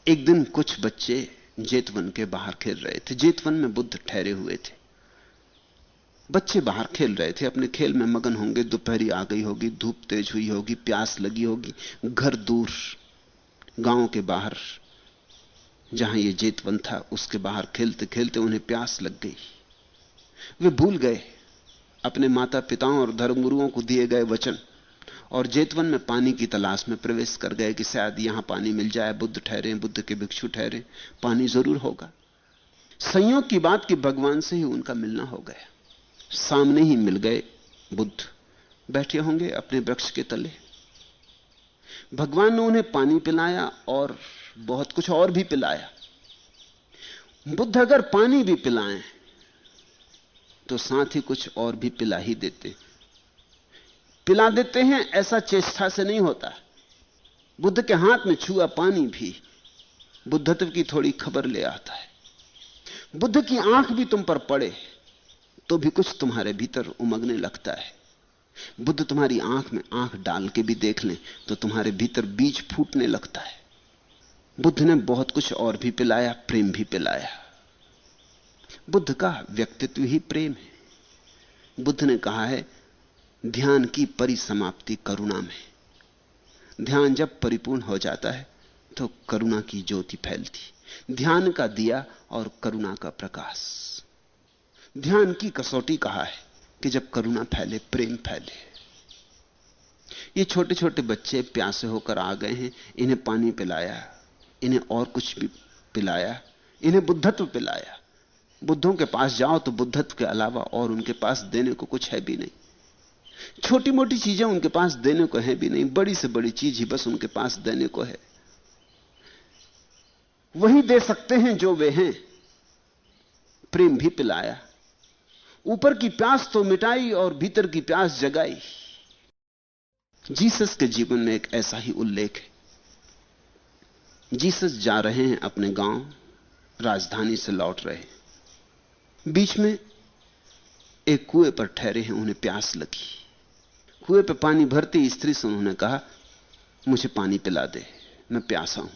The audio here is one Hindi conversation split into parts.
एक दिन कुछ बच्चे जेतवन के बाहर खेल रहे थे। जेतवन में बुद्ध ठहरे हुए थे। बच्चे बाहर खेल रहे थे, अपने खेल में मगन होंगे। दोपहरी आ गई होगी, धूप तेज हुई होगी, प्यास लगी होगी। घर दूर, गांव के बाहर जहां ये जेतवन था, उसके बाहर खेलते खेलते उन्हें प्यास लग गई। वे भूल गए अपने माता पिताओं और धर्मगुरुओं को दिए गए वचन, और जेतवन में पानी की तलाश में प्रवेश कर गए कि शायद यहां पानी मिल जाए। बुद्ध ठहरे, बुद्ध के भिक्षु ठहरे, पानी जरूर होगा। संयोग की बात कि भगवान से ही उनका मिलना हो गया। सामने ही मिल गए। बुद्ध बैठे होंगे अपने वृक्ष के तले। भगवान ने उन्हें पानी पिलाया और बहुत कुछ और भी पिलाया। बुद्ध अगर पानी भी पिलाएं तो साथ ही कुछ और भी पिला ही देते। पिला देते हैं ऐसा चेष्टा से नहीं होता। बुद्ध के हाथ में छुआ पानी भी बुद्धत्व की थोड़ी खबर ले आता है। बुद्ध की आंख भी तुम पर पड़े तो भी कुछ तुम्हारे भीतर उमगने लगता है। बुद्ध तुम्हारी आंख में आंख डाल के भी देख लें तो तुम्हारे भीतर बीज फूटने लगता है। बुद्ध ने बहुत कुछ और भी पिलाया, प्रेम भी पिलाया। बुद्ध का व्यक्तित्व ही प्रेम है। बुद्ध ने कहा है, ध्यान की परिसमाप्ति करुणा में। ध्यान जब परिपूर्ण हो जाता है तो करुणा की ज्योति फैलती। ध्यान का दिया और करुणा का प्रकाश। ध्यान की कसौटी कहा है कि जब करुणा फैले, प्रेम फैले। ये छोटे छोटे बच्चे प्यासे होकर आ गए हैं, इन्हें पानी पिलाया, इन्हें और कुछ भी पिलाया, इन्हें बुद्धत्व पिलाया। बुद्धों के पास जाओ तो बुद्धत्व के अलावा और उनके पास देने को कुछ है भी नहीं। छोटी मोटी चीजें उनके पास देने को है भी नहीं, बड़ी से बड़ी चीज ही बस उनके पास देने को है। वही दे सकते हैं जो वे हैं। प्रेम भी पिलाया, ऊपर की प्यास तो मिटाई और भीतर की प्यास जगाई। जीसस के जीवन में एक ऐसा ही उल्लेख है। जीसस जा रहे हैं अपने गांव, राजधानी से लौट रहे हैं। बीच में एक कुएं पर ठहरे हैं, उन्हें प्यास लगी। कुएं पे पानी भरती स्त्री से उन्होंने कहा, मुझे पानी पिला दे, मैं प्यासा हूं।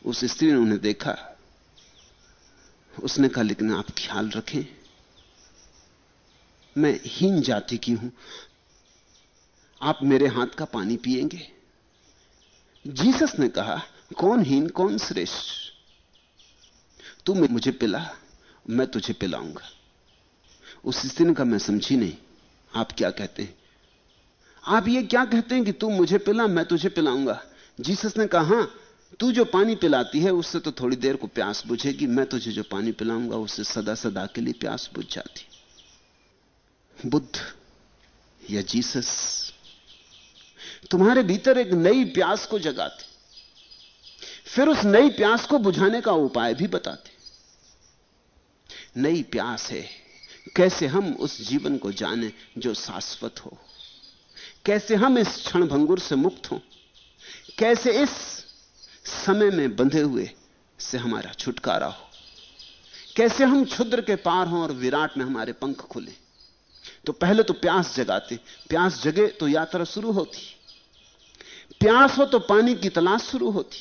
उस स्त्री ने उन्हें देखा, उसने कहा, लेकिन आप ख्याल रखें, मैं हीन जाति की हूं, आप मेरे हाथ का पानी पिएंगे? जीसस ने कहा, कौन हीन कौन श्रेष्ठ? तू मुझे पिला, मैं तुझे पिलाऊंगा। उस स्त्री ने कहा, मैं समझी नहीं, आप क्या कहते हैं? आप ये क्या कहते हैं कि तू मुझे पिला, मैं तुझे पिलाऊंगा? जीसस ने कहा, हां, तू जो पानी पिलाती है उससे तो थोड़ी देर को प्यास बुझेगी, मैं तुझे जो पानी पिलाऊंगा उससे सदा सदा के लिए प्यास बुझ जाती। बुद्ध या जीसस तुम्हारे भीतर एक नई प्यास को जगाते, फिर उस नई प्यास को बुझाने का उपाय भी बताते। नई प्यास है कैसे हम उस जीवन को जाने जो शाश्वत हो, कैसे हम इस क्षणभंगुर से मुक्त हो, कैसे इस समय में बंधे हुए से हमारा छुटकारा हो, कैसे हम क्षुद्र के पार हों और विराट में हमारे पंख खुले। तो पहले तो प्यास जगाते, प्यास जगे तो यात्रा शुरू होती। प्यास हो तो पानी की तलाश शुरू होती,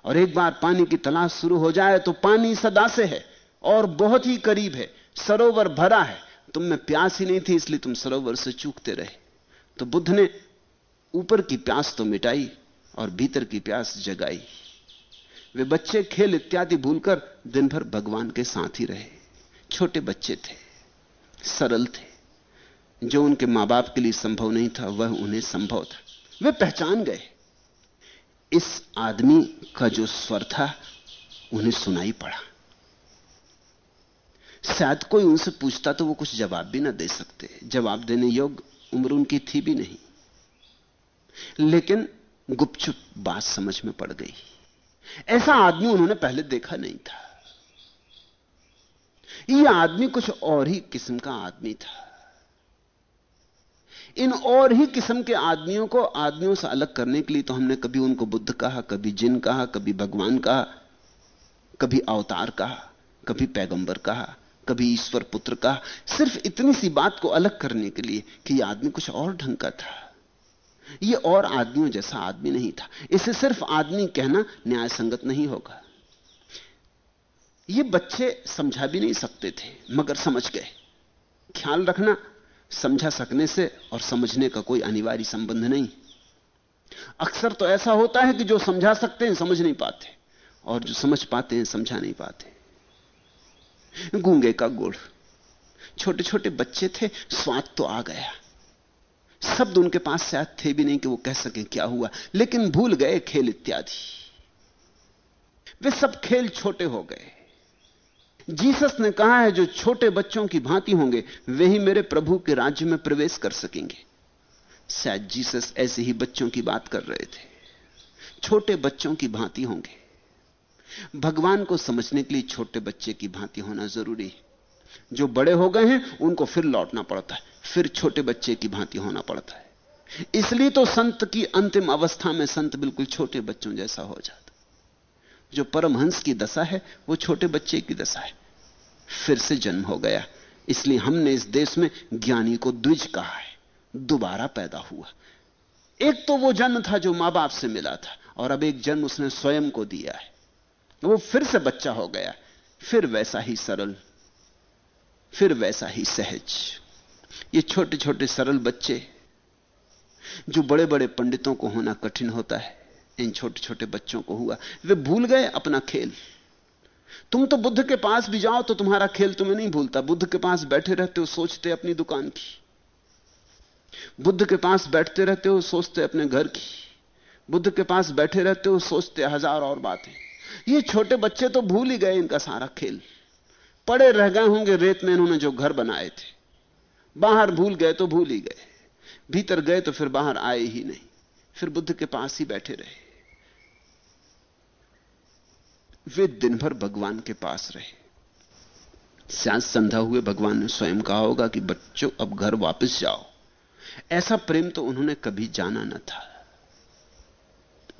और एक बार पानी की तलाश शुरू हो जाए तो पानी सदा से है और बहुत ही करीब है। सरोवर भरा है, तुम में प्यास ही नहीं थी इसलिए तुम सरोवर से चूकते रहे। तो बुद्ध ने ऊपर की प्यास तो मिटाई और भीतर की प्यास जगाई। वे बच्चे खेल इत्यादि भूलकर दिन भर भगवान के साथ ही रहे। छोटे बच्चे थे, सरल थे, जो उनके मां बाप के लिए संभव नहीं था वह उन्हें संभव था। वे पहचान गए, इस आदमी का जो स्वर था उन्हें सुनाई पड़ा। शायद कोई उनसे पूछता तो वो कुछ जवाब भी ना दे सकते, जवाब देने योग्य उम्र उनकी थी भी नहीं, लेकिन गुपचुप बात समझ में पड़ गई। ऐसा आदमी उन्होंने पहले देखा नहीं था। यह आदमी कुछ और ही किस्म का आदमी था। इन और ही किस्म के आदमियों को आदमियों से अलग करने के लिए तो हमने कभी उनको बुद्ध कहा, कभी जिन कहा, कभी भगवान कहा, कभी अवतार कहा, कभी पैगंबर कहा, कभी ईश्वर पुत्र कहा, सिर्फ इतनी सी बात को अलग करने के लिए कि यह आदमी कुछ और ढंग का था। ये और आदमियों जैसा आदमी नहीं था। इसे सिर्फ आदमी कहना न्याय संगत नहीं होगा। ये बच्चे समझा भी नहीं सकते थे, मगर समझ गए। ख्याल रखना, समझा सकने से और समझने का कोई अनिवार्य संबंध नहीं। अक्सर तो ऐसा होता है कि जो समझा सकते हैं समझ नहीं पाते, और जो समझ पाते हैं समझा नहीं पाते। गूंगे का गुड़, छोटे छोटे बच्चे थे, स्वाद तो आ गया। शब्द उनके पास शायद थे भी नहीं कि वो कह सके क्या हुआ, लेकिन भूल गए खेल इत्यादि। वे सब खेल छोटे हो गए। जीसस ने कहा है, जो छोटे बच्चों की भांति होंगे वे ही मेरे प्रभु के राज्य में प्रवेश कर सकेंगे। शायद जीसस ऐसे ही बच्चों की बात कर रहे थे, छोटे बच्चों की भांति होंगे। भगवान को समझने के लिए छोटे बच्चे की भांति होना जरूरी है। जो बड़े हो गए हैं उनको फिर लौटना पड़ता है, फिर छोटे बच्चे की भांति होना पड़ता है। इसलिए तो संत की अंतिम अवस्था में संत बिल्कुल छोटे बच्चों जैसा हो जाता। जो परमहंस की दशा है वो छोटे बच्चे की दशा है, फिर से जन्म हो गया। इसलिए हमने इस देश में ज्ञानी को द्विज कहा है, दोबारा पैदा हुआ। एक तो वो जन्म था जो मां बाप से मिला था, और अब एक जन्म उसने स्वयं को दिया है। वो फिर से बच्चा हो गया, फिर वैसा ही सरल, फिर वैसा ही सहज। ये छोटे छोटे सरल बच्चे, जो बड़े बड़े पंडितों को होना कठिन होता है, इन छोटे छोटे बच्चों को हुआ। वे भूल गए अपना खेल। तुम तो बुद्ध के पास भी जाओ तो तुम्हारा खेल तुम्हें नहीं भूलता। बुद्ध के पास बैठे रहते हो, सोचते अपनी दुकान की। बुद्ध के पास बैठते रहते हो, सोचते अपने घर की। बुद्ध के पास बैठे रहते हो, सोचते हजार और बातें। ये छोटे बच्चे तो भूल ही गए इनका सारा खेल। पड़े रह गए होंगे रेत में इन्होंने जो घर बनाए थे। बाहर भूल गए तो भूल ही गए, भीतर गए तो फिर बाहर आए ही नहीं, फिर बुद्ध के पास ही बैठे रहे। वे दिन भर भगवान के पास रहे। शायद संध्या हुए भगवान ने स्वयं कहा होगा कि बच्चों अब घर वापस जाओ। ऐसा प्रेम तो उन्होंने कभी जाना न था।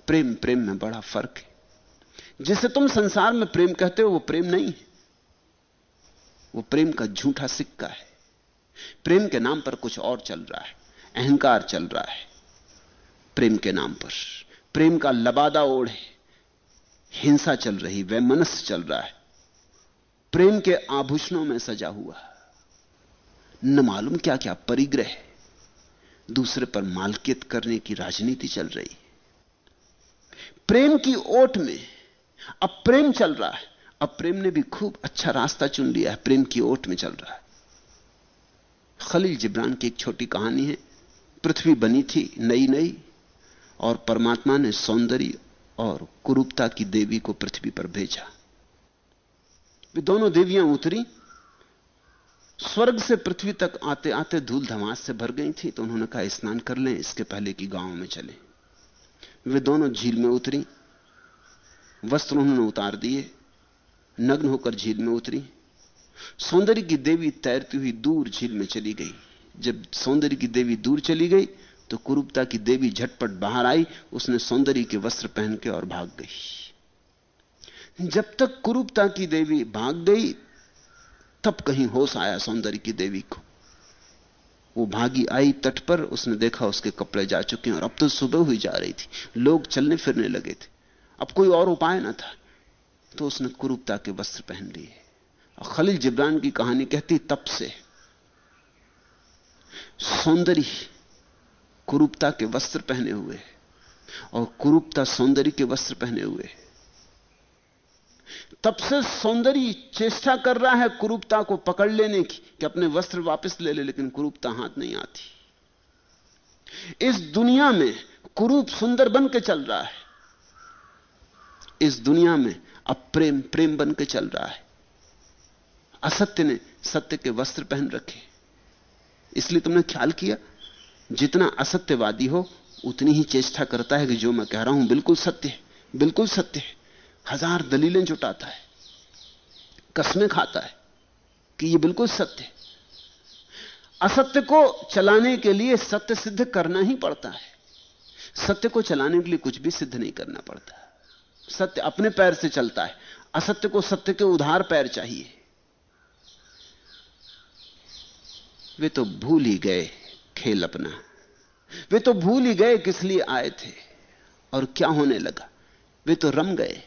प्रेम प्रेम में बड़ा फर्क है। जिसे तुम संसार में प्रेम कहते हो वो प्रेम नहीं है, वो प्रेम का झूठा सिक्का है। प्रेम के नाम पर कुछ और चल रहा है, अहंकार चल रहा है। प्रेम के नाम पर प्रेम का लबादा ओढ़े हिंसा चल रही, वैमनस्य चल रहा है। प्रेम के आभूषणों में सजा हुआ न मालूम क्या क्या परिग्रह, दूसरे पर मालकियत करने की राजनीति चल रही। प्रेम की ओट में अब प्रेम चल रहा है। अब प्रेम ने भी खूब अच्छा रास्ता चुन लिया है, प्रेम की ओट में चल रहा है। खलील जिब्रान की एक छोटी कहानी है। पृथ्वी बनी थी नई नई, और परमात्मा ने सौंदर्य और कुरूपता की देवी को पृथ्वी पर भेजा। वे दोनों देवियां उतरी, स्वर्ग से पृथ्वी तक आते आते धूल धमास से भर गई थी। तो उन्होंने कहा स्नान कर लें, इसके पहले कि गांव में चले। वे दोनों झील में उतरी, वस्त्र उन्होंने उतार दिए, नग्न होकर झील में उतरी। सौंदर्य की देवी तैरती हुई दूर झील में चली गई। जब सौंदर्य की देवी दूर चली गई तो कुरूपता की देवी झटपट बाहर आई। उसने सौंदर्य के वस्त्र पहन के और भाग गई। जब तक कुरूपता की देवी भाग गई तब कहीं होश आया सौंदर्य की देवी को। वो भागी आई तट पर, उसने देखा उसके कपड़े जा चुके हैं, और अब तो सुबह हुई जा रही थी, लोग चलने फिरने लगे थे, अब कोई और उपाय ना था। तो उसने कुरूपता के वस्त्र पहन लिए। और खलील जिब्रान की कहानी कहती तब से सौंदर्य कुरूपता के वस्त्र पहने हुए और कुरूपता सौंदर्य के वस्त्र पहने हुए। तब से सौंदर्य चेष्टा कर रहा है कुरूपता को पकड़ लेने की कि अपने वस्त्र वापस ले ले, लेकिन कुरूपता हाथ नहीं आती। इस दुनिया में कुरूप सुंदर बन के चल रहा है। इस दुनिया में अब प्रेम प्रेम बन के चल रहा है। असत्य ने सत्य के वस्त्र पहन रखे। इसलिए तुमने ख्याल किया, जितना असत्यवादी हो उतनी ही चेष्टा करता है कि जो मैं कह रहा हूं बिल्कुल सत्य है, बिल्कुल सत्य है। हजार दलीलें जुटाता है, कसमें खाता है कि यह बिल्कुल सत्य है। असत्य को चलाने के लिए सत्य सिद्ध करना ही पड़ता है। सत्य को चलाने के लिए कुछ भी सिद्ध नहीं करना पड़ता। सत्य अपने पैर से चलता है, असत्य को सत्य के उधार पैर चाहिए। वे तो भूल ही गए खेल अपना। वे तो भूल ही गए किस लिए आए थे और क्या होने लगा। वे तो रम गए।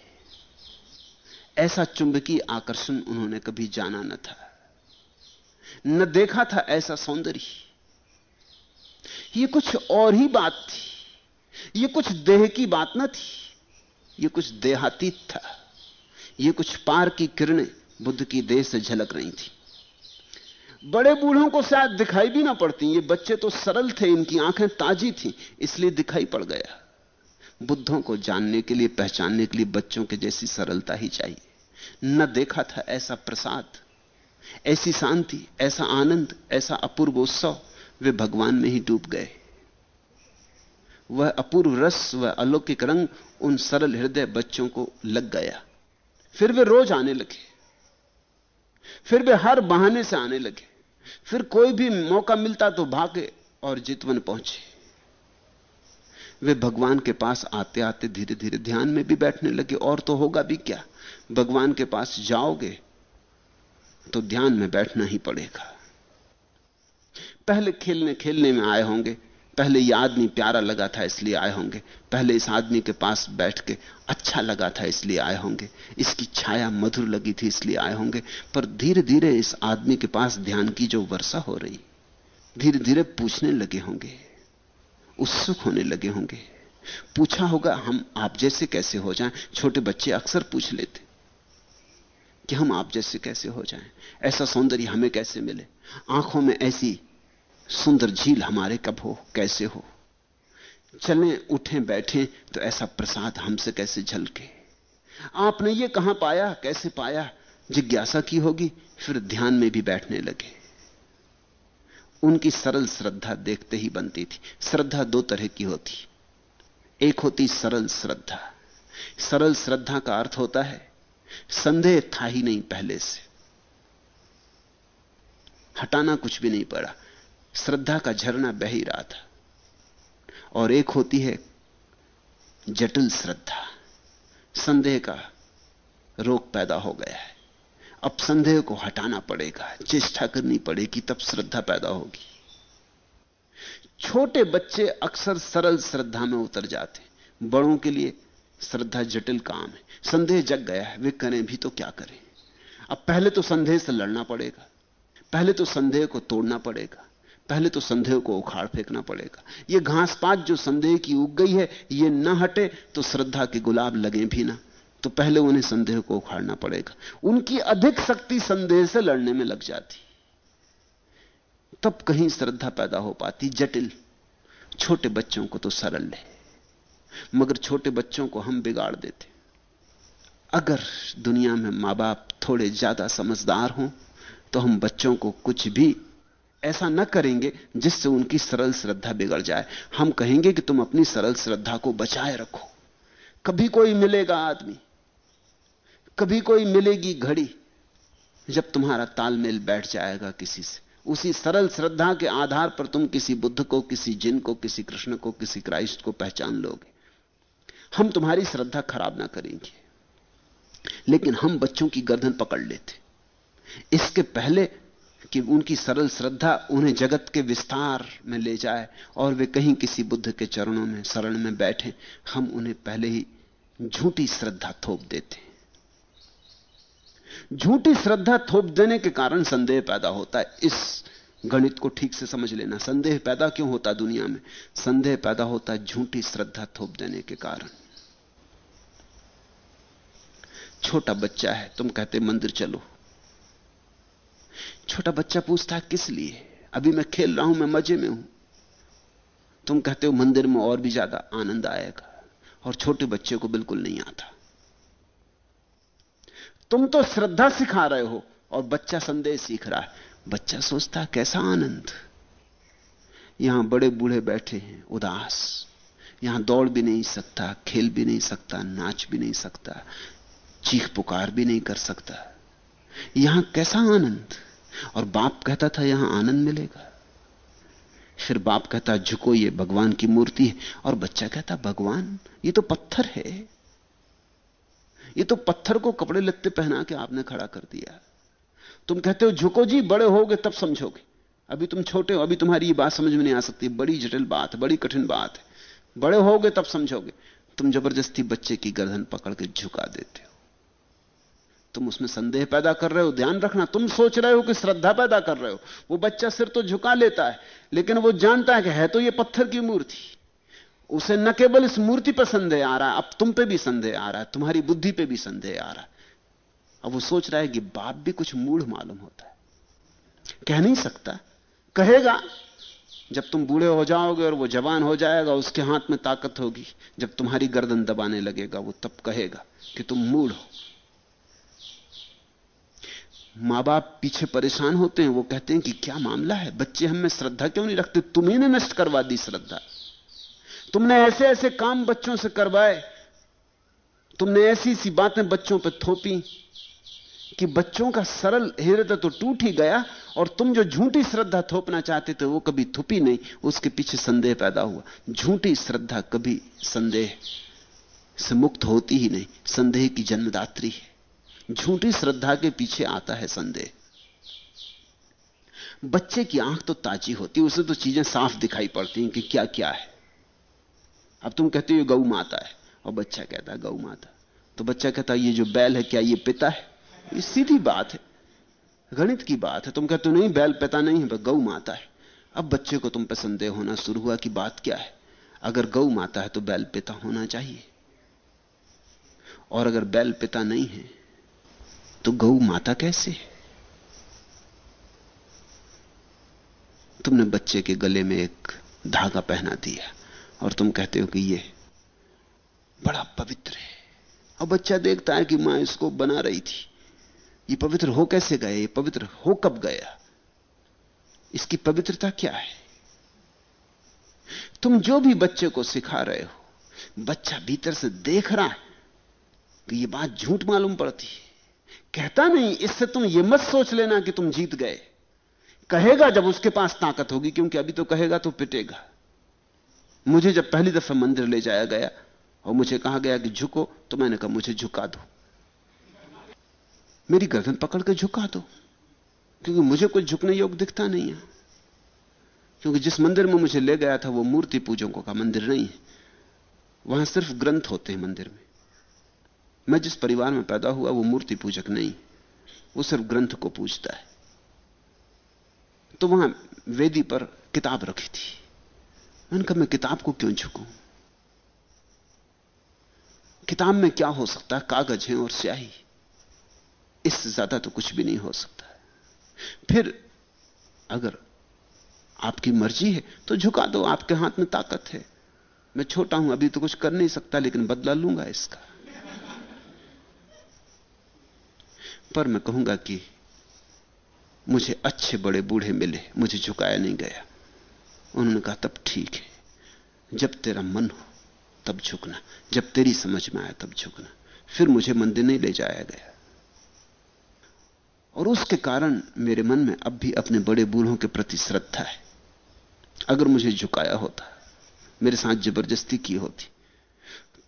ऐसा चुंबकीय आकर्षण उन्होंने कभी जाना न था, न देखा था ऐसा सौंदर्य। ये कुछ और ही बात थी। ये कुछ देह की बात न थी, ये कुछ देहातीत था। ये कुछ पार की किरणें बुद्ध की देह से झलक रही थी। बड़े बूढ़ों को शायद दिखाई भी ना पड़ती। ये बच्चे तो सरल थे, इनकी आंखें ताजी थी, इसलिए दिखाई पड़ गया। बुद्धों को जानने के लिए, पहचानने के लिए बच्चों के जैसी सरलता ही चाहिए। न देखा था ऐसा प्रसाद, ऐसी शांति, ऐसा आनंद, ऐसा अपूर्व उत्सव। वे भगवान में ही डूब गए। वह अपूर्व रस, वह अलौकिक रंग उन सरल हृदय बच्चों को लग गया। फिर वे रोज आने लगे, फिर वे हर बहाने से आने लगे। फिर कोई भी मौका मिलता तो भागे और जितवन पहुंचे। वे भगवान के पास आते आते धीरे धीरे ध्यान में भी बैठने लगे। और तो होगा भी क्या, भगवान के पास जाओगे तो ध्यान में बैठना ही पड़ेगा। पहले खेलने खेलने में आए होंगे, पहले यह आदमी प्यारा लगा था इसलिए आए होंगे, पहले इस आदमी के पास बैठ के अच्छा लगा था इसलिए आए होंगे, इसकी छाया मधुर लगी थी इसलिए आए होंगे। पर धीरे धीरे इस आदमी के पास ध्यान की जो वर्षा हो रही, धीरे धीरे पूछने लगे होंगे, उत्सुक होने लगे होंगे। पूछा होगा हम आप जैसे कैसे हो जाएं। छोटे बच्चे अक्सर पूछ लेते कि हम आप जैसे कैसे हो जाएं, ऐसा सौंदर्य हमें कैसे मिले, आंखों में ऐसी सुंदर झील हमारे कब हो, कैसे हो, चलें उठें बैठें तो ऐसा प्रसाद हमसे कैसे झलके। आपने ये कहां पाया, कैसे पाया, जिज्ञासा की होगी। फिर ध्यान में भी बैठने लगे। उनकी सरल श्रद्धा देखते ही बनती थी। श्रद्धा दो तरह की होती, एक होती सरल श्रद्धा। सरल श्रद्धा का अर्थ होता है संदेह था ही नहीं, पहले से हटाना कुछ भी नहीं पड़ा, श्रद्धा का झरना बह ही रहा था। और एक होती है जटिल श्रद्धा, संदेह का रोग पैदा हो गया है, अब संदेह को हटाना पड़ेगा, चेष्टा करनी पड़ेगी, तब श्रद्धा पैदा होगी। छोटे बच्चे अक्सर सरल श्रद्धा में उतर जाते, बड़ों के लिए श्रद्धा जटिल काम है। संदेह जग गया है, वे करें भी तो क्या करें। अब पहले तो संदेह से लड़ना पड़ेगा, पहले तो संदेह को तोड़ना पड़ेगा, पहले तो संदेह को उखाड़ फेंकना पड़ेगा। ये घास पात जो संदेह की उग गई है, ये न हटे तो श्रद्धा के गुलाब लगे भी ना, तो पहले उन्हें संदेह को उखाड़ना पड़ेगा। उनकी अधिक शक्ति संदेह से लड़ने में लग जाती, तब कहीं श्रद्धा पैदा हो पाती। जटिल, छोटे बच्चों को तो सरल है, मगर छोटे बच्चों को हम बिगाड़ देते। अगर दुनिया में मां बाप थोड़े ज्यादा समझदार हों तो हम बच्चों को कुछ भी ऐसा न करेंगे जिससे उनकी सरल श्रद्धा बिगड़ जाए। हम कहेंगे कि तुम अपनी सरल श्रद्धा को बचाए रखो। कभी कोई मिलेगा आदमी, कभी कोई मिलेगी घड़ी जब तुम्हारा तालमेल बैठ जाएगा किसी से। उसी सरल श्रद्धा के आधार पर तुम किसी बुद्ध को, किसी जिन को, किसी कृष्ण को, किसी क्राइस्ट को पहचान लोगे। हम तुम्हारी श्रद्धा खराब ना करेंगे, लेकिन हम बच्चों की गर्दन पकड़ लेते। इसके पहले कि उनकी सरल श्रद्धा उन्हें जगत के विस्तार में ले जाए और वे कहीं किसी बुद्ध के चरणों में शरण में बैठे, हम उन्हें पहले ही झूठी श्रद्धा थोप देते। झूठी श्रद्धा थोप देने के कारण संदेह पैदा होता है। इस गणित को ठीक से समझ लेना। संदेह पैदा क्यों होता दुनिया में? संदेह पैदा होता है झूठी श्रद्धा थोप देने के कारण। छोटा बच्चा है, तुम कहते मंदिर चलो। छोटा बच्चा पूछता है किस लिए? अभी मैं खेल रहा हूं, मैं मजे में हूं। तुम कहते हो मंदिर में और भी ज्यादा आनंद आएगा, और छोटे बच्चे को बिल्कुल नहीं आता। तुम तो श्रद्धा सिखा रहे हो और बच्चा संदेह सीख रहा है। बच्चा सोचता है कैसा आनंद, यहां बड़े बूढ़े बैठे हैं उदास, यहां दौड़ भी नहीं सकता, खेल भी नहीं सकता, नाच भी नहीं सकता, चीख पुकार भी नहीं कर सकता, यहां कैसा आनंद। और बाप कहता था यहां आनंद मिलेगा। फिर बाप कहता झुको, ये भगवान की मूर्ति है। और बच्चा कहता भगवान, ये तो पत्थर है, ये तो पत्थर को कपड़े लत्ते पहना के आपने खड़ा कर दिया। तुम कहते हो झुको जी, बड़े होगे तब समझोगे। अभी तुम छोटे हो, अभी तुम्हारी ये बात समझ में नहीं आ सकती, बड़ी जटिल बात है, बड़ी कठिन बात है। बड़े होगे तब समझोगे। तुम जबरदस्ती बच्चे की गर्दन पकड़ के झुका देते हो, तुम उसमें संदेह पैदा कर रहे हो। ध्यान रखना, तुम सोच रहे हो कि श्रद्धा पैदा कर रहे हो। वो बच्चा सिर तो झुका लेता है, लेकिन वो जानता है कि है तो ये पत्थर की मूर्ति। उसे न केवल इस मूर्ति पर संदेह आ रहा है, अब तुम पे भी संदेह आ रहा है, तुम्हारी बुद्धि पे भी संदेह आ रहा है। अब वो सोच रहा है कि बाप भी कुछ मूढ़ मालूम होता है, कह नहीं सकता। कहेगा जब तुम बूढ़े हो जाओगे और वो जवान हो जाएगा, उसके हाथ में ताकत होगी, जब तुम्हारी गर्दन दबाने लगेगा वो तब कहेगा कि तुम मूढ़ हो। मां बाप पीछे परेशान होते हैं, वो कहते हैं कि क्या मामला है, बच्चे हम में श्रद्धा क्यों नहीं रखते? तुम्ही ने नष्ट करवा दी श्रद्धा। तुमने ऐसे ऐसे काम बच्चों से करवाए, तुमने ऐसी सी बातें बच्चों पर थोपी कि बच्चों का सरल हृदय तो टूट ही गया, और तुम जो झूठी श्रद्धा थोपना चाहते थे वो कभी थुपी नहीं, उसके पीछे संदेह पैदा हुआ। झूठी श्रद्धा कभी संदेह से मुक्त होती ही नहीं, संदेह की जन्मदात्री है। झूठी श्रद्धा के पीछे आता है संदेह। बच्चे की आंख तो ताजी होती है, उसे तो चीजें साफ दिखाई पड़ती हैं कि क्या क्या है। अब तुम कहते हो गौ माता है, और बच्चा कहता है गौ माता, तो बच्चा कहता है ये जो बैल है क्या ये पिता है? ये सीधी बात है, गणित की बात है। तुम कहते हो नहीं बैल पिता नहीं है, गौ माता है। अब बच्चे को तुम पर संदेह होना शुरू हुआ कि बात क्या है। अगर गौ माता है तो बैल पिता होना चाहिए, और अगर बैल पिता नहीं है तो गौ माता कैसे है? तुमने बच्चे के गले में एक धागा पहना दिया और तुम कहते हो कि ये बड़ा पवित्र है। और बच्चा देखता है कि मां इसको बना रही थी, ये पवित्र हो कैसे गया, ये पवित्र हो कब गया, इसकी पवित्रता क्या है? तुम जो भी बच्चे को सिखा रहे हो, बच्चा भीतर से देख रहा है कि ये बात झूठ मालूम पड़ती है। कहता नहीं, इससे तुम ये मत सोच लेना कि तुम जीत गए। कहेगा जब उसके पास ताकत होगी, क्योंकि अभी तो कहेगा तो पिटेगा। मुझे जब पहली दफा मंदिर ले जाया गया और मुझे कहा गया कि झुको, तो मैंने कहा मुझे झुका दो, मेरी गर्दन पकड़ के झुका दो, क्योंकि मुझे कुछ झुकने योग्य दिखता नहीं है। क्योंकि जिस मंदिर में मुझे ले गया था वो मूर्ति पूजकों का मंदिर नहीं है, वहां सिर्फ ग्रंथ होते हैं मंदिर में। मैं जिस परिवार में पैदा हुआ वो मूर्ति पूजक नहीं, वो सिर्फ ग्रंथ को पूजता है। तो वहां वेदी पर किताब रखी थी, मैंने कहा मैं किताब को क्यों झुकूं? किताब में क्या हो सकता है, कागज है और स्याही, इससे ज्यादा तो कुछ भी नहीं हो सकता। फिर अगर आपकी मर्जी है तो झुका दो, आपके हाथ में ताकत है। मैं छोटा हूं, अभी तो कुछ कर नहीं सकता, लेकिन बदला लूंगा इसका। पर मैं कहूंगा कि मुझे अच्छे बड़े बूढ़े मिले, मुझे झुकाया नहीं गया। उन्होंने कहा तब ठीक है, जब तेरा मन हो तब झुकना, जब तेरी समझ में आया तब झुकना। फिर मुझे मंदिर नहीं ले जाया गया, और उसके कारण मेरे मन में अब भी अपने बड़े बूढ़ों के प्रति श्रद्धा है। अगर मुझे झुकाया होता, मेरे साथ जबरदस्ती की होती,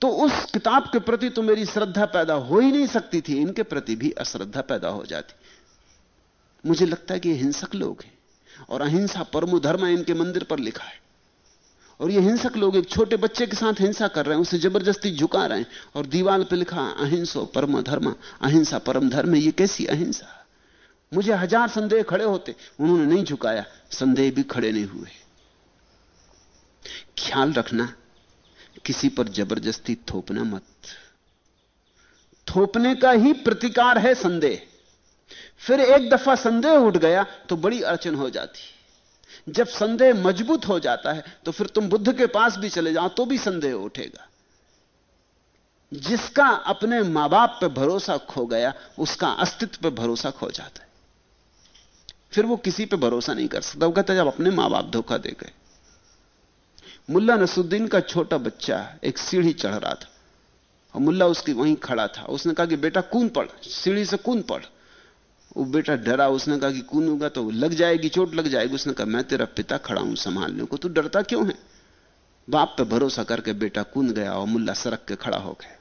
तो उस किताब के प्रति तो मेरी श्रद्धा पैदा हो ही नहीं सकती थी, इनके प्रति भी अश्रद्धा पैदा हो जाती। मुझे लगता है कि ये हिंसक लोग हैं, और अहिंसा परमो धर्म इनके मंदिर पर लिखा है, और ये हिंसक लोग एक छोटे बच्चे के साथ हिंसा कर रहे हैं, उसे जबरदस्ती झुका रहे हैं, और दीवार पर लिखा अहिंसो परम धर्म, अहिंसा परम धर्म। ये कैसी अहिंसा? मुझे हजार संदेह खड़े होते, उन्होंने नहीं झुकाया, संदेह भी खड़े नहीं हुए। ख्याल रखना, किसी पर जबरदस्ती थोपना मत। थोपने का ही प्रतिकार है संदेह। फिर एक दफा संदेह उठ गया तो बड़ी अड़चन हो जाती। जब संदेह मजबूत हो जाता है तो फिर तुम बुद्ध के पास भी चले जाओ तो भी संदेह उठेगा। जिसका अपने मां बाप पे भरोसा खो गया, उसका अस्तित्व पे भरोसा खो जाता है। फिर वो किसी पे भरोसा नहीं कर सकता। वो कहता जब अपने मां बाप धोखा दे गए। मुल्ला नसरुद्दीन का छोटा बच्चा एक सीढ़ी चढ़ रहा था और मुल्ला उसकी वहीं खड़ा था। उसने कहा कि बेटा कूद पड़, सीढ़ी से कूद पड़। वो बेटा डरा, उसने कहा कि कूदूंगा तो लग जाएगी, चोट लग जाएगी। उसने कहा मैं तेरा पिता खड़ा हूं संभालने को, तू डरता क्यों है? बाप पे भरोसा करके बेटा कूद गया और मुल्ला सड़क के खड़ा हो गया।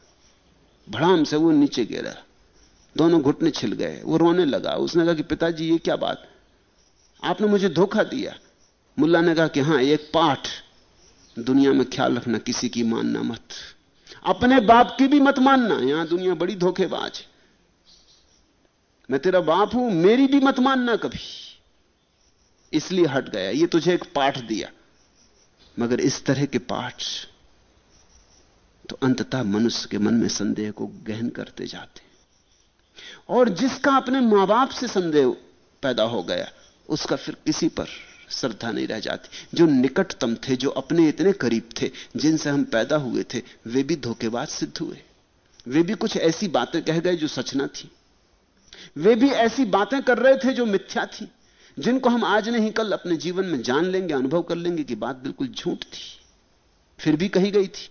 भड़ाम से वो नीचे गिरा, दोनों घुटने छिल गए। वो रोने लगा। उसने कहा कि पिताजी ये क्या बात, आपने मुझे धोखा दिया। मुल्ला ने कहा कि हां, एक पाठ, दुनिया में ख्याल रखना, किसी की मानना मत, अपने बाप की भी मत मानना। यहां दुनिया बड़ी धोखेबाज है। मैं तेरा बाप हूं, मेरी भी मत मानना कभी। इसलिए हट गया। ये तुझे एक पाठ दिया। मगर इस तरह के पाठ तो अंततः मनुष्य के मन में संदेह को गहन करते जाते। और जिसका अपने मां बाप से संदेह पैदा हो गया, उसका फिर किसी पर श्रद्धा नहीं रह जाती। जो निकटतम थे, जो अपने इतने करीब थे, जिनसे हम पैदा हुए थे, वे भी धोखेबाज सिद्ध हुए। वे भी कुछ ऐसी बातें कह गए जो सच ना थी। वे भी ऐसी बातें कर रहे थे जो मिथ्या थी, जिनको हम आज नहीं कल अपने जीवन में जान लेंगे, अनुभव कर लेंगे कि बात बिल्कुल झूठ थी, फिर भी कही गई थी।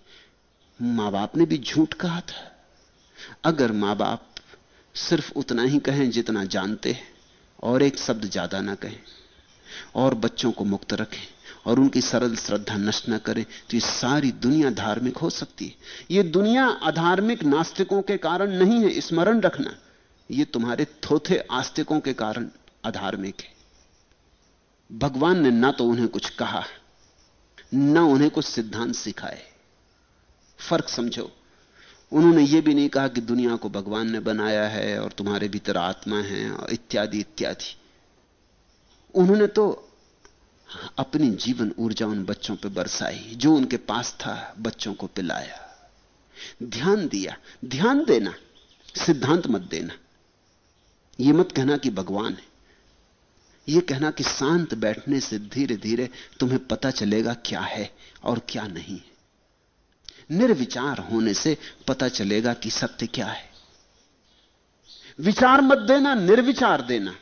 मां बाप ने भी झूठ कहा था। अगर मां बाप सिर्फ उतना ही कहें जितना जानते हैं, और एक शब्द ज्यादा ना कहें, और बच्चों को मुक्त रखें, और उनकी सरल श्रद्धा नष्ट ना करें, तो ये सारी दुनिया धार्मिक हो सकती है। ये दुनिया अधार्मिक नास्तिकों के कारण नहीं है, स्मरण रखना। ये तुम्हारे थोथे आस्तिकों के कारण अधार्मिक है। भगवान ने ना तो उन्हें कुछ कहा, ना उन्हें कुछ सिद्धांत सिखाए। फर्क समझो। उन्होंने यह भी नहीं कहा कि दुनिया को भगवान ने बनाया है और तुम्हारे भीतर आत्मा है, और इत्यादि इत्यादि। उन्होंने तो अपनी जीवन ऊर्जा उन बच्चों पर बरसाई, जो उनके पास था, बच्चों को पिलाया, ध्यान दिया। ध्यान देना, सिद्धांत मत देना। यह मत कहना कि भगवान है। यह कहना कि शांत बैठने से धीरे धीरे तुम्हें पता चलेगा क्या है और क्या नहीं है। निर्विचार होने से पता चलेगा कि सत्य क्या है। विचार मत देना, निर्विचार देना।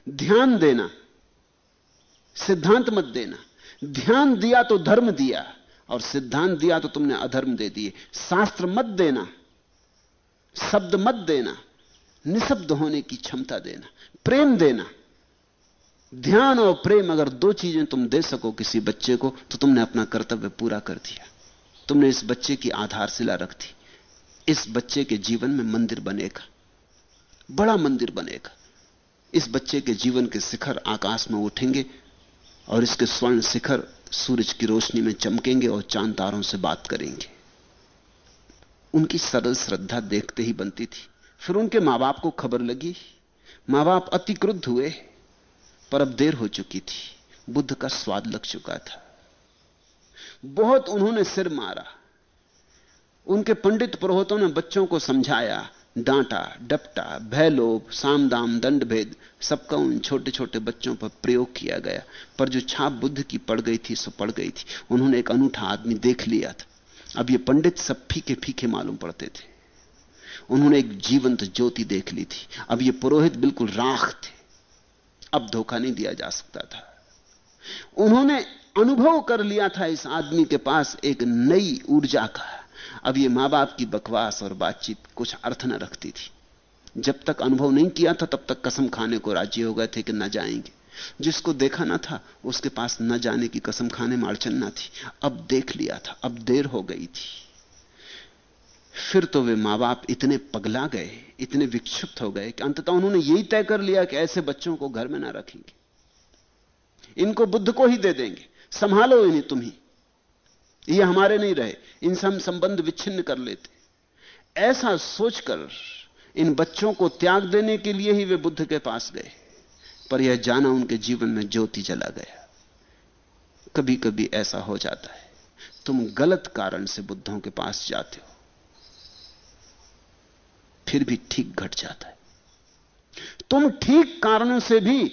ध्यान देना, सिद्धांत मत देना। ध्यान दिया तो धर्म दिया, और सिद्धांत दिया तो तुमने अधर्म दे दिए। शास्त्र मत देना, शब्द मत देना, निशब्द होने की क्षमता देना, प्रेम देना। ध्यान और प्रेम, अगर दो चीजें तुम दे सको किसी बच्चे को, तो तुमने अपना कर्तव्य पूरा कर दिया। तुमने इस बच्चे की आधारशिला रख दी। इस बच्चे के जीवन में मंदिर बनेगा, बड़ा मंदिर बनेगा। इस बच्चे के जीवन के शिखर आकाश में उठेंगे, और इसके स्वर्ण शिखर सूरज की रोशनी में चमकेंगे और चांद तारों से बात करेंगे। उनकी सरल श्रद्धा देखते ही बनती थी। फिर उनके मां बाप को खबर लगी। मां बाप अति क्रुद्ध हुए, पर अब देर हो चुकी थी। बुद्ध का स्वाद लग चुका था। बहुत उन्होंने सिर मारा। उनके पंडित पुरोहितों ने बच्चों को समझाया, डांटा, डपटा, भय, लोभ, सामदाम, दंड भेद, सबका उन छोटे छोटे बच्चों पर प्रयोग किया गया। पर जो छाप बुद्ध की पड़ गई थी सो पड़ गई थी। उन्होंने एक अनूठा आदमी देख लिया था। अब ये पंडित सब फीके फीके मालूम पड़ते थे। उन्होंने एक जीवंत ज्योति देख ली थी। अब ये पुरोहित बिल्कुल राख थे। अब धोखा नहीं दिया जा सकता था। उन्होंने अनुभव कर लिया था इस आदमी के पास एक नई ऊर्जा का। अब ये मां बाप की बकवास और बातचीत कुछ अर्थ न रखती थी। जब तक अनुभव नहीं किया था तब तक कसम खाने को राजी हो गए थे कि न जाएंगे। जिसको देखा ना था उसके पास न जाने की कसम खाने में अड़चन ना थी। अब देख लिया था, अब देर हो गई थी। फिर तो वे मां बाप इतने पगला गए, इतने विक्षुब्ध हो गए कि अंततः उन्होंने यही तय कर लिया कि ऐसे बच्चों को घर में ना रखेंगे, इनको बुद्ध को ही दे देंगे, संभालो इन्हें तुम ही, ये हमारे नहीं रहे, इनसे हम संबंध विच्छिन्न कर लेते। ऐसा सोचकर इन बच्चों को त्याग देने के लिए ही वे बुद्ध के पास गए। पर यह जाना उनके जीवन में ज्योति जला गया। कभी कभी ऐसा हो जाता है, तुम गलत कारण से बुद्धों के पास जाते हो, फिर भी ठीक घट जाता है। तुम ठीक कारणों से भी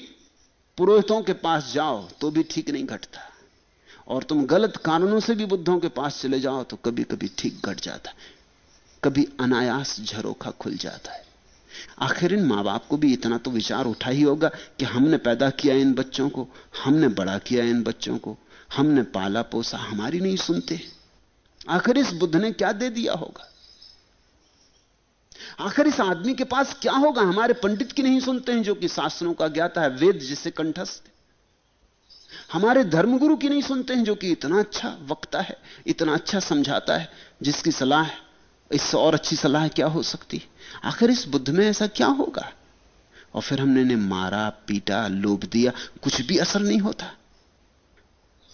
पुरोहितों के पास जाओ तो भी ठीक नहीं घटता, और तुम गलत कारणों से भी बुद्धों के पास चले जाओ तो कभी कभी ठीक घट जाता है। कभी अनायास झरोखा खुल जाता है। आखिर इन मां बाप को भी इतना तो विचार उठा ही होगा कि हमने पैदा किया इन बच्चों को, हमने बड़ा किया इन बच्चों को, हमने पाला पोसा, हमारी नहीं सुनते। आखिर इस बुद्ध ने क्या दे दिया होगा? आखिर इस आदमी के पास क्या होगा? हमारे पंडित की नहीं सुनते हैं जो कि शास्त्रों का ज्ञाता है, वेद जिसे कंठस्थ। हमारे धर्मगुरु की नहीं सुनते हैं जो कि इतना अच्छा वक्ता है, इतना अच्छा समझाता है, जिसकी सलाह इससे और अच्छी सलाह क्या हो सकती? आखिर इस बुद्ध में ऐसा क्या होगा? और फिर हमने इन्हें मारा, पीटा, लोभ दिया, कुछ भी असर नहीं होता।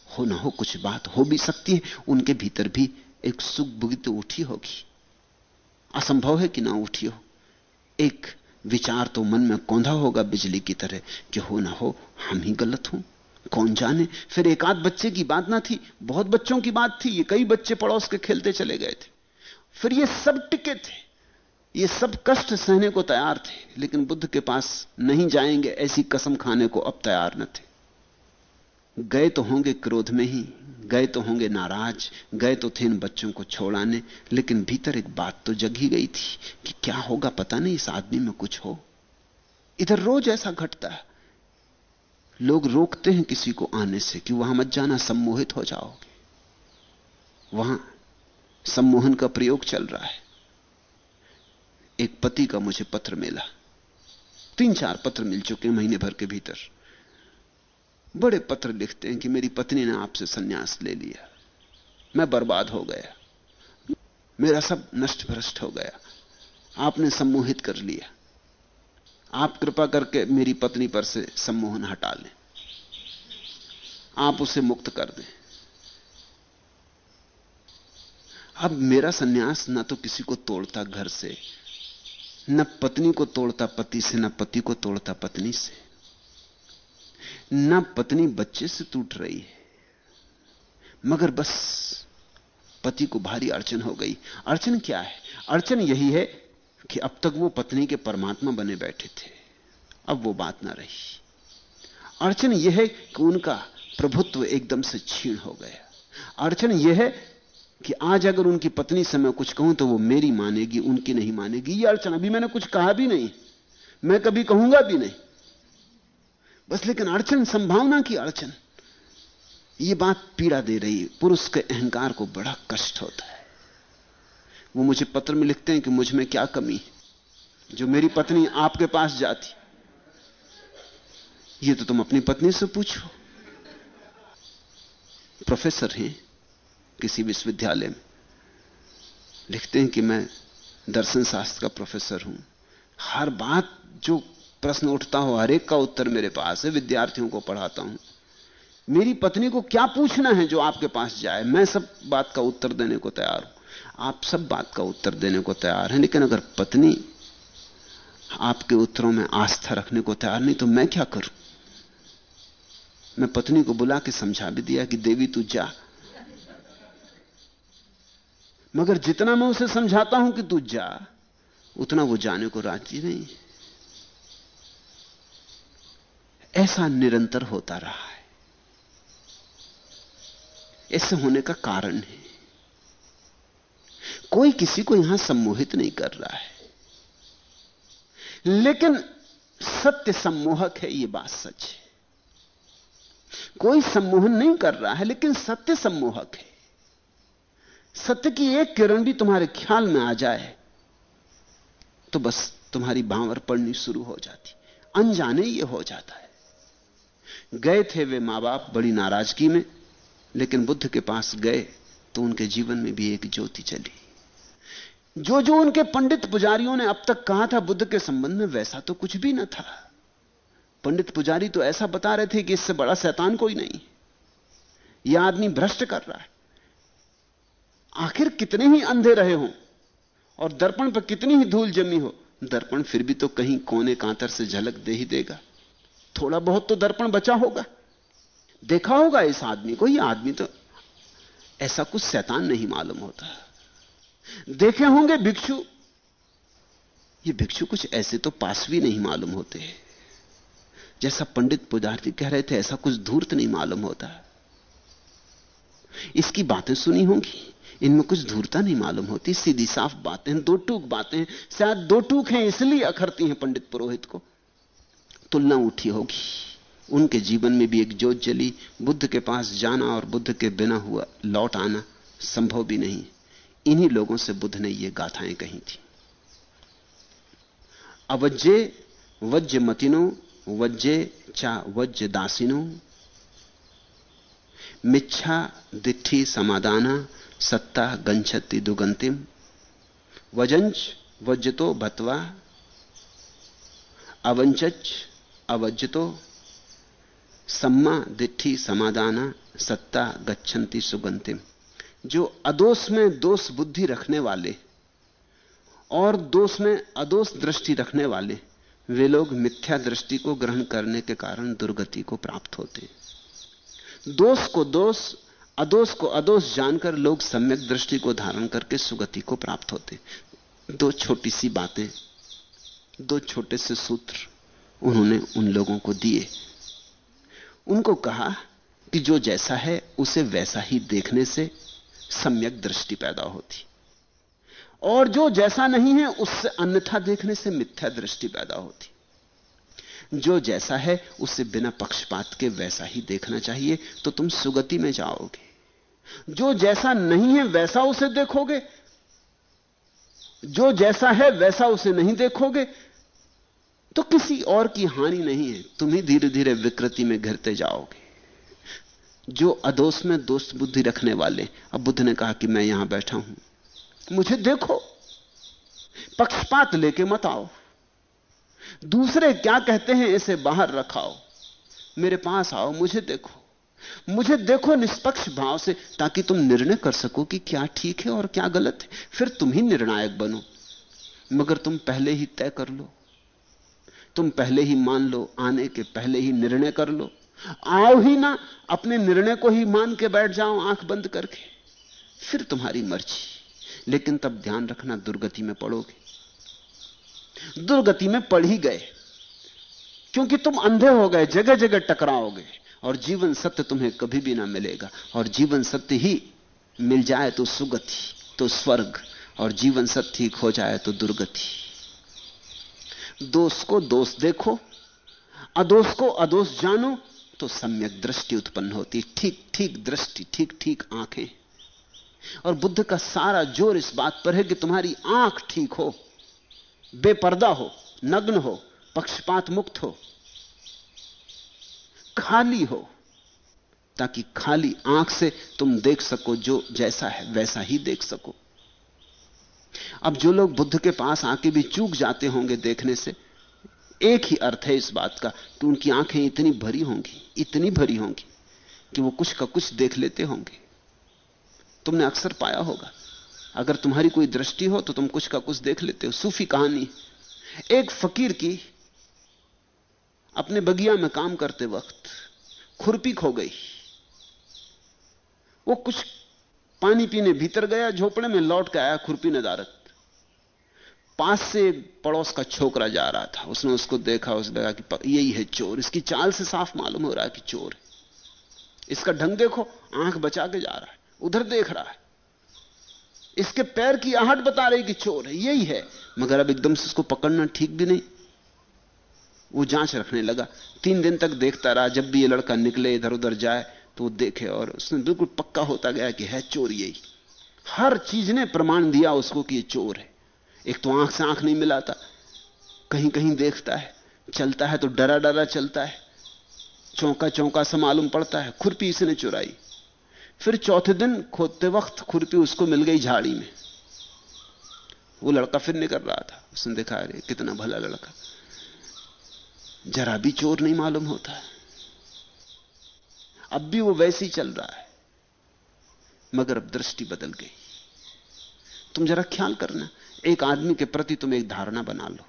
हो ना हो कुछ बात हो भी सकती है, उनके भीतर भी एक सुख बुद्धि तो उठी होगी, असंभव है कि ना उठी हो। एक विचार तो मन में कौंधा होगा बिजली की तरह कि हो ना हो हम ही गलत हों, कौन जाने। फिर एक आध बच्चे की बात ना थी, बहुत बच्चों की बात थी, ये कई बच्चे पड़ोस के खेलते चले गए थे। फिर ये सब टिके थे, ये सब कष्ट सहने को तैयार थे, लेकिन बुद्ध के पास नहीं जाएंगे ऐसी कसम खाने को अब तैयार न थे। गए तो होंगे क्रोध में ही, गए तो होंगे नाराज, गए तो थे इन बच्चों को छोड़ाने, लेकिन भीतर एक बात तो जग ही गई थी कि क्या होगा पता नहीं, इस आदमी में कुछ हो। इधर रोज ऐसा घटता है, लोग रोकते हैं किसी को आने से कि वहां मत जाना, सम्मोहित हो जाओगे। वहां सम्मोहन का प्रयोग चल रहा है। एक पति का मुझे पत्र मिला, 3-4 पत्र मिल चुके हैं महीने भर के भीतर। बड़े पत्र लिखते हैं कि मेरी पत्नी ने आपसे संन्यास ले लिया, मैं बर्बाद हो गया, मेरा सब नष्ट भ्रष्ट हो गया, आपने सम्मोहित कर लिया, आप कृपा करके मेरी पत्नी पर से सम्मोहन हटा लें, आप उसे मुक्त कर दें। अब मेरा संन्यास ना तो किसी को तोड़ता घर से, न पत्नी को तोड़ता पति से, न पति को तोड़ता पत्नी से, न पत्नी बच्चे से टूट रही है, मगर बस पति को भारी अड़चन हो गई। अड़चन क्या है? अड़चन यही है कि अब तक वो पत्नी के परमात्मा बने बैठे थे, अब वो बात ना रही। अड़चन यह है कि उनका प्रभुत्व एकदम से छीन हो गया। अड़चन यह है कि आज अगर उनकी पत्नी से मैं कुछ कहूं तो वो मेरी मानेगी, उनकी नहीं मानेगी। ये अड़चन, अभी मैंने कुछ कहा भी नहीं, मैं कभी कहूंगा भी नहीं, बस। लेकिन अड़चन, संभावना की अड़चन, ये बात पीड़ा दे रही है। पुरुष के अहंकार को बड़ा कष्ट होता है। वो मुझे पत्र में लिखते हैं कि मुझ में क्या कमी है जो मेरी पत्नी आपके पास जाती। ये तो तुम अपनी पत्नी से पूछो। प्रोफेसर हैं किसी विश्वविद्यालय में, लिखते हैं कि मैं दर्शन शास्त्र का प्रोफेसर हूं, हर बात जो प्रश्न उठता हो हर एक का उत्तर मेरे पास है, विद्यार्थियों को पढ़ाता हूं। मेरी पत्नी को क्या पूछना है जो आपके पास जाए, मैं सब बात का उत्तर देने को तैयार हूं। आप सब बात का उत्तर देने को तैयार हैं, लेकिन अगर पत्नी आपके उत्तरों में आस्था रखने को तैयार नहीं तो मैं क्या करूं? मैं पत्नी को बुला के समझा भी दिया कि देवी तू जा, मगर जितना मैं उसे समझाता हूं कि तू जा, उतना वो जाने को राजी नहीं। ऐसा निरंतर होता रहा है। ऐसे होने का कारण है, कोई किसी को यहां सम्मोहित नहीं कर रहा है, लेकिन सत्य सम्मोहक है, यह बात सच है। कोई सम्मोहन नहीं कर रहा है, लेकिन सत्य सम्मोहक है। सत्य की एक किरण भी तुम्हारे ख्याल में आ जाए तो बस तुम्हारी भांवर पड़नी शुरू हो जाती, अनजाने ये हो जाता है। गए थे वे मां बाप बड़ी नाराजगी में, लेकिन बुद्ध के पास गए तो उनके जीवन में भी एक ज्योति चली। जो जो उनके पंडित पुजारियों ने अब तक कहा था बुद्ध के संबंध में, वैसा तो कुछ भी न था। पंडित पुजारी तो ऐसा बता रहे थे कि इससे बड़ा शैतान कोई नहीं, यह आदमी भ्रष्ट कर रहा है। आखिर कितने ही अंधे रहे हों और दर्पण पर कितनी ही धूल जमी हो, दर्पण फिर भी तो कहीं कोने कांतर से झलक दे ही देगा। थोड़ा बहुत तो दर्पण बचा होगा। देखा होगा इस आदमी को, यह आदमी तो ऐसा कुछ शैतान नहीं मालूम होता। देखे होंगे भिक्षु, ये भिक्षु कुछ ऐसे तो पासवी नहीं मालूम होते, जैसा पंडित पुजारी कह रहे थे ऐसा कुछ धूर्त नहीं मालूम होता। इसकी बातें सुनी होंगी, इनमें कुछ धूर्ता नहीं मालूम होती, सीधी साफ बातें, दो टूक बातें। शायद दो टूक हैं इसलिए अखरती हैं पंडित पुरोहित को। तुलना उठी होगी, उनके जीवन में भी एक ज्योत जली। बुद्ध के पास जाना और बुद्ध के बिना हुआ लौट आना संभव भी नहीं। इन्हीं लोगों से बुद्ध ने ये गाथाएं कही थी। अवज्जे वज्य मतिनो वज्जे चा वज्य दासिनो मिच्छा दिट्ठी समादाना सत्ता गंछति दुगंतिम वजंच वज्जतो भत्वा अवंचच अवज्जतो सम्मा दिट्ठी समादाना सत्ता गच्छन्ति सुगंतिम। जो अदोष में दोष बुद्धि रखने वाले और दोष में अदोष दृष्टि रखने वाले, वे लोग मिथ्या दृष्टि को ग्रहण करने के कारण दुर्गति को प्राप्त होते हैं। दोष को दोष, अदोष को अदोष जानकर लोग सम्यक दृष्टि को धारण करके सुगति को प्राप्त होते। दो छोटी सी बातें, दो छोटे से सूत्र उन्होंने उन लोगों को दिए। उनको कहा कि जो जैसा है उसे वैसा ही देखने से सम्यक दृष्टि पैदा होती, और जो जैसा नहीं है उससे अन्यथा देखने से मिथ्या दृष्टि पैदा होती। जो जैसा है उसे बिना पक्षपात के वैसा ही देखना चाहिए, तो तुम सुगति में जाओगे। जो जैसा नहीं है वैसा उसे देखोगे, जो जैसा है वैसा उसे नहीं देखोगे, तो किसी और की हानि नहीं है, तुम ही धीरे धीरे विकृति में घिरते जाओगे। जो अदोष में दोष बुद्धि रखने वाले, अब बुद्ध ने कहा कि मैं यहां बैठा हूं, मुझे देखो, पक्षपात लेके मत आओ। दूसरे क्या कहते हैं इसे बाहर रखाओ, मेरे पास आओ, मुझे देखो निष्पक्ष भाव से, ताकि तुम निर्णय कर सको कि क्या ठीक है और क्या गलत है। फिर तुम ही निर्णायक बनो। मगर तुम पहले ही तय कर लो, तुम पहले ही मान लो, आने के पहले ही निर्णय कर लो। आओ ही ना, अपने निर्णय को ही मान के बैठ जाओ आंख बंद करके, फिर तुम्हारी मर्जी। लेकिन तब ध्यान रखना, दुर्गति में पड़ोगे। दुर्गति में पड़ ही गए, क्योंकि तुम अंधे हो गए, जगह जगह टकराओगे, और जीवन सत्य तुम्हें कभी भी ना मिलेगा। और जीवन सत्य ही मिल जाए तो सुगति, तो स्वर्ग, और जीवन सत्य ही खो जाए तो दुर्गति। दोष को दोष देखो, अदोष को अदोष जानो, तो सम्यक दृष्टि उत्पन्न होती। ठीक ठीक दृष्टि, ठीक ठीक आंखें। और बुद्ध का सारा जोर इस बात पर है कि तुम्हारी आंख ठीक हो, बेपर्दा हो, नग्न हो, पक्षपात मुक्त हो, खाली हो, ताकि खाली आंख से तुम देख सको, जो जैसा है वैसा ही देख सको। अब जो लोग बुद्ध के पास आके भी चूक जाते होंगे देखने से, एक ही अर्थ है इस बात का कि उनकी आंखें इतनी भरी होंगी, इतनी भरी होंगी कि वो कुछ का कुछ देख लेते होंगे। तुमने अक्सर पाया होगा, अगर तुम्हारी कोई दृष्टि हो तो तुम कुछ का कुछ देख लेते हो। सूफी कहानी, एक फकीर की अपने बगिया में काम करते वक्त खुरपी खो गई। वो कुछ पानी पीने भीतर गया, झोपड़े में लौट के आया खुरपी नदारत। पास से पड़ोस का छोकरा जा रहा था, उसने उसको देखा, उसने कहा कि यही है चोर। इसकी चाल से साफ मालूम हो रहा है कि चोर है। इसका ढंग देखो, आंख बचा के जा रहा है, उधर देख रहा है, इसके पैर की आहट बता रही कि चोर है, यही है। मगर अब एकदम से उसको पकड़ना ठीक भी नहीं। वो जांच रखने लगा, 3 दिन तक देखता रहा, जब भी ये लड़का निकले इधर उधर जाए तो वो देखे, और उसने बिल्कुल पक्का होता गया कि है चोर यही। हर चीज ने प्रमाण दिया उसको कि ये चोर है। एक तो आंख से आंख नहीं मिलाता, कहीं कहीं देखता है, चलता है तो डरा डरा चलता है, चौंका चौंका सा मालूम पड़ता है, खुरपी इसने चुराई। फिर चौथे दिन खोदते वक्त खुरपी उसको मिल गई झाड़ी में। वो लड़का फिर निकल रहा था, उसने देखा अरे कितना भला लड़का, जरा भी चोर नहीं मालूम होता। अब भी वो वैसे ही चल रहा है, मगर अब दृष्टि बदल गई। तुम जरा ख्याल करना, एक आदमी के प्रति तुम एक धारणा बना लो,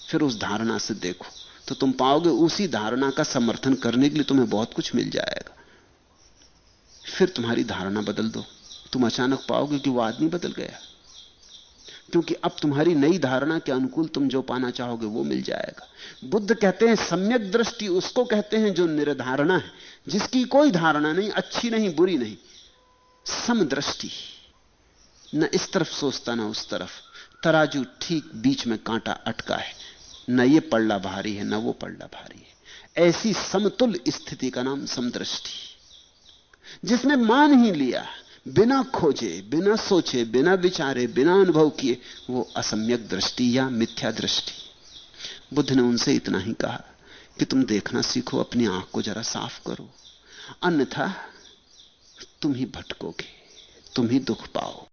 फिर उस धारणा से देखो, तो तुम पाओगे उसी धारणा का समर्थन करने के लिए तुम्हें बहुत कुछ मिल जाएगा। फिर तुम्हारी धारणा बदल दो, तुम अचानक पाओगे कि वो आदमी बदल गया, क्योंकि अब तुम्हारी नई धारणा के अनुकूल तुम जो पाना चाहोगे वो मिल जाएगा। बुद्ध कहते हैं सम्यक दृष्टि उसको कहते हैं जो निर्धारणा है, जिसकी कोई धारणा नहीं, अच्छी नहीं बुरी नहीं, समदृष्टि। न इस तरफ सोचता न उस तरफ, तराजू ठीक बीच में कांटा अटका है, न ये पल्ला भारी है न वो पल्ला भारी है। ऐसी समतुल्य स्थिति का नाम समदृष्टि। जिसने मान ही लिया, बिना खोजे, बिना सोचे, बिना विचारे, बिना अनुभव किए, वो असम्यक दृष्टि या मिथ्या दृष्टि। बुद्ध ने उनसे इतना ही कहा कि तुम देखना सीखो, अपनी आंख को जरा साफ करो, अन्यथा तुम ही भटकोगे, तुम ही दुख पाओ।